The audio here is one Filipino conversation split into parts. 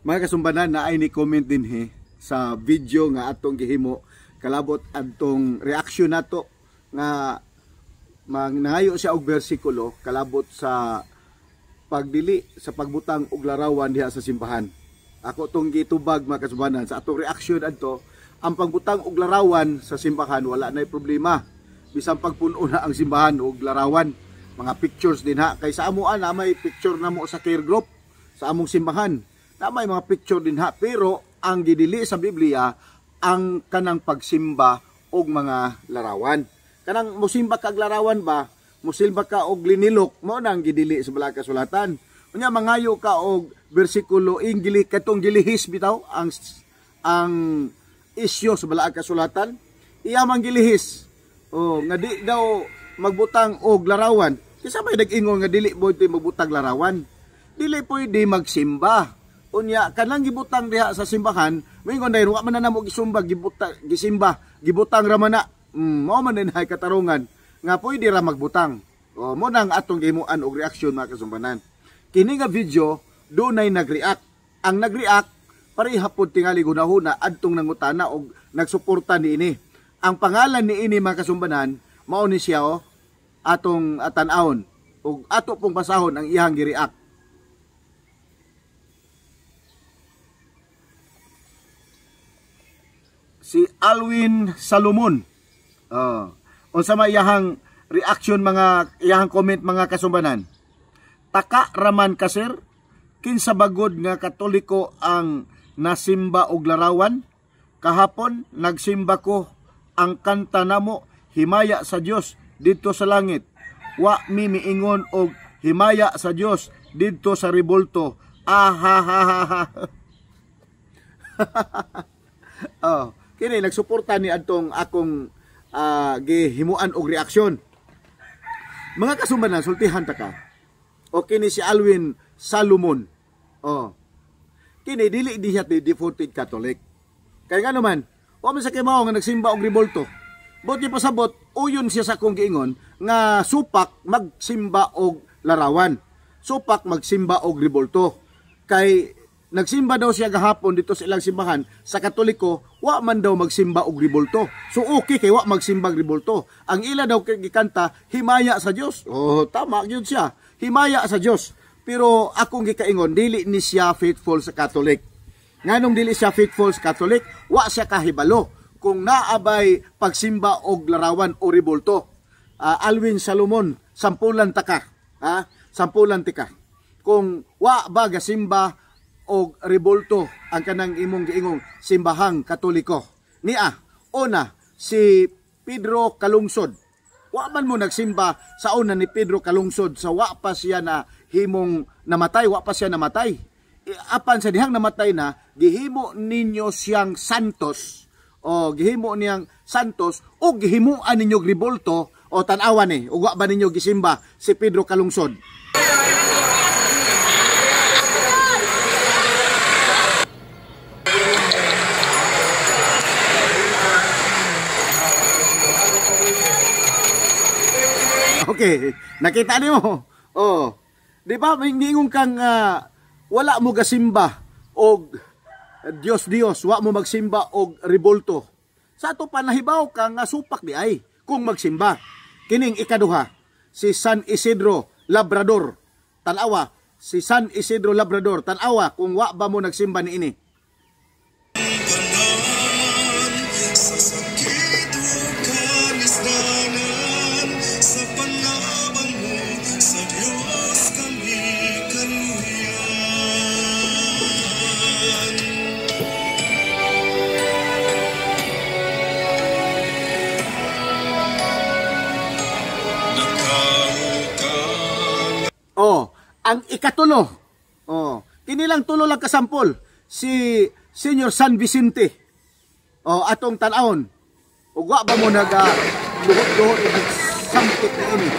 Mga kasumbanan na ay ni comment din sa video nga atong gihimo kalabot adtong reaction nato nga nangayo siya og bersikulo kalabot sa pagdili sa pagbutang og larawan diha sa simbahan. Ako tong gitubag mga kasumbanan sa atong reaction adto, ang pagbutang og larawan sa simbahan wala nay problema. Bisan pagpuno na ang simbahan og larawan, mga pictures din ha. Kay sa amuan na may picture na mo sa care group sa among simbahan. Na may mga picture din ha, pero ang gidili sa Biblia ang kanang pagsimba og mga larawan. Kanang musimba kag larawan ba, musimba ka og linilok, mo nang gidili sa bala kasulatan. Unya mangayo ka og bersikulo ingili katong gilihis bitaw ang isyo sa bala kasulatan. Iya man gilihis. Oh, nga di daw magbutang og larawan. Kisa may nag-ingon nga dili mo magbutang larawan. Dili pwede magsimba. Unya kanang gibutang diha sa simbahan, moingon dai wa man na mo gisumba gibutang ra man na. Mao man din hay katarungan nga pwede ra magbutang. O mo nang atong gihimuan og reaksyon mga kasumbanan. Kini nga video dunay nag-react. Ang nag-react pareha pod tingali gunahuna adtong nangutana og nagsuporta niini. Ang pangalan niini mga kasumbanan mao ni siya atong tan-awon ug ato pong basahon ang iyang gi-react. Si Alwin Salomon. Unsa may iyahang reaction iyahang comment mga kasumbanan. Taka raman kasir, kinsa bagod nga Katoliko ang nasimba og larawan. Kahapon nagsimba ko ang kanta namo himaya sa Dios didto sa langit. Wa mi miingon og himaya sa Dios didto sa rebulto. Kini nagsuporta ni adtong akong gihimuan og reaksyon. Mga kasumbanan, sultihan ta ka. O kini si Alwin Salomon. Kini dili diha devoted Catholic. Kaya nga naman, wa man sa kimao nga nagsimba og rebulto. Buti pasabot uyon siya sa akong giingon nga supak magsimba og larawan. Supak magsimba og rebulto. Kay nagsimba daw siya gahapon dito sa ilang simbahan sa Katoliko, wa man daw magsimba og rebulto. So okay kay wa magsimba og rebulto. Ang ila daw gikanta himaya sa Dios. Tama gyud siya. Himaya sa Dios. Pero akong gikaingon dili ni siya faithful sa Catholic. Nganong dili siya faithful sa Catholic, wa siya kahibalo kung naabay pagsimba og larawan o rebulto. Alwin Salomon, sampulan taka. Sampulan tika. Kung wa ba gasimba og rebulto ang kanang imong giingong simbahang Katoliko. Una si Pedro Calungsod. Wa man mo nagsimba sa una ni Pedro Calungsod sa wa pa siya na himong namatay, wa pa siya namatay. Apan sa dihang namatay na, gihimo ninyo siyang santos. Gihimo niyang santos o gihimuan ninyo rebulto o tan-awan ug wa ba ninyo gisimba si Pedro Calungsod. Okay, nakita niyo. Di ba mingingon kang wala mo gasimba og Dios, wa mo magsimba og rebulto. Sa ato pa nahibaw ka nga supak di ay kung magsimba. Kining ikaduha, si San Isidro Labrador. Tanawa, si San Isidro Labrador. Tanawa kung wa ba mo nagsimba niini. Ang ikatulo, kinilang tulo lang kasampol, si Senior San Vicente, atong tan-awon, ug wa ba mo nag-duhot-duhot ug samtik na ini.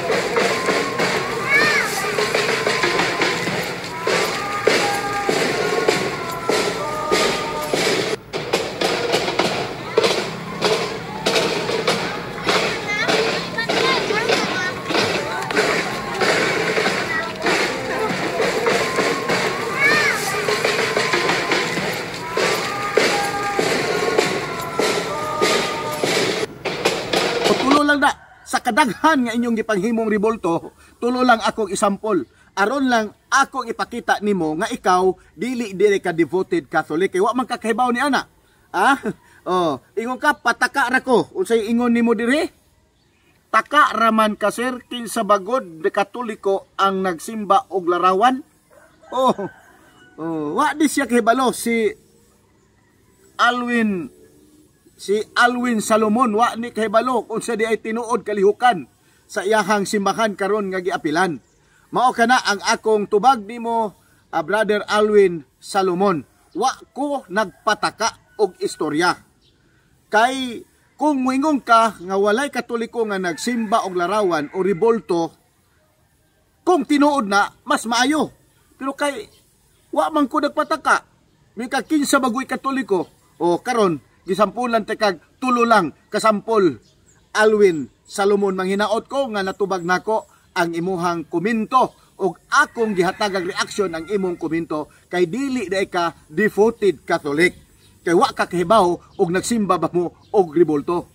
kadaghan nga inyong gipanghimong rebolto, tulo lang akong isampol. Aron lang akong ipakita nimo nga ikaw dili ka devoted Catholic. Kay wa man kakahibaw ni ana. Oh, ingon ka pataka ra ko. Unsay ingon nimo diri? Taka raman ka sir kinsa bagod de Katoliko ang nagsimba og larawan. Wa di siya kahibalo si Alwin Salomon wa ni kahibalo kung sa di ay tinuod kalihukan sa iyahang simbahan karon nga giapilan. Mao kana ang akong tubag nimo, Brother Alwin Salomon. Wa ko nagpataka og istorya. Kay kung moingon ka nga walay Katoliko nga nagsimba og larawan o rebolto, kung tinuod na mas maayo. Pero kay wa man ko nagpataka. May kinsa bagoy Katoliko o karon gisampulan te kag tulo lang kasampol Alwin Salomon manghinaot ko nga natubag nako ang imuhang komento ug akong gihatag ang reaksyon ang imong komento kay dili day ka devoted Catholic kay wa ka kahibaw og nagsimba ba mo og rebolto.